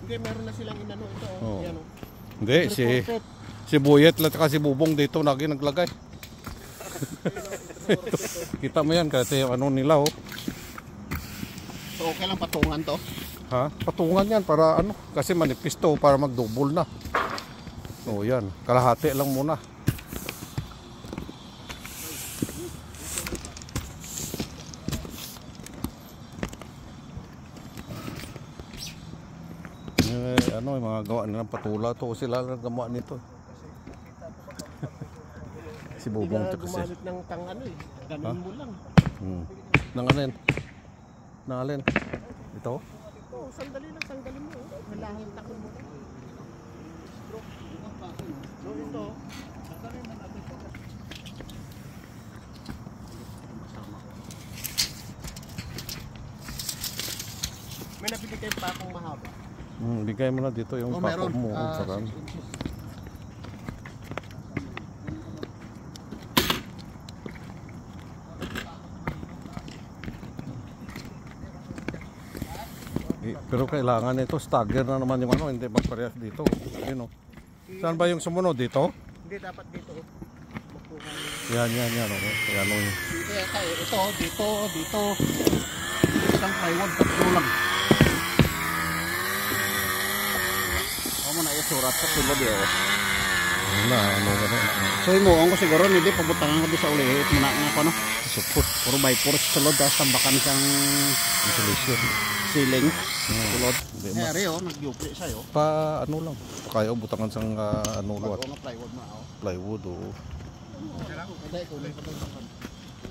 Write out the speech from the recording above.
Kaya meron na silang inano ito. Oh. Yan, oh. Hindi, si Buyet lang at si Bubong dito lagi naglagay. Kita mo yan kasi yung ano nila oh. So okay lang patungan to? Ha? Patungan yan para ano, kasi manipis to para magdouble na. Oh yan, kalahati lang muna. Ano yung mga gawa nilang patula to, sila lang gumawa nito. Si Bubong to kasi. Gumamit ng tang ano eh, ganun mo lang. Nang alin? Nang alin? Ito? Oo, sandali mo. Malahing takon mo. So ito, sandali mo natin ito. May nabili kayo pa akong mahaba. Bigay mo na dito yung pako mo. Pero kailangan ito, stagger na naman yung ano, hindi magparehas dito. Ayun, oh. Saan ba yung sumunod? Dito? Hindi, dapat dito. Yan. Okay. Yan, oh. Ito, dito. Isang plywood, tatlo lang. Na isurat sa sulod yun. Ano ba na? So imuong ko siguro hindi pabutangan ko di sa ulit muna nga ko no. Support. Puro by force sulod sa tambakan siyang insulation. Ceiling. Sulod. Eri oh, nag-upli sa'yo. Pa ano lang. Kaya butangan sang ano luwat. Plywood mo. Plywood oh. Kada ito.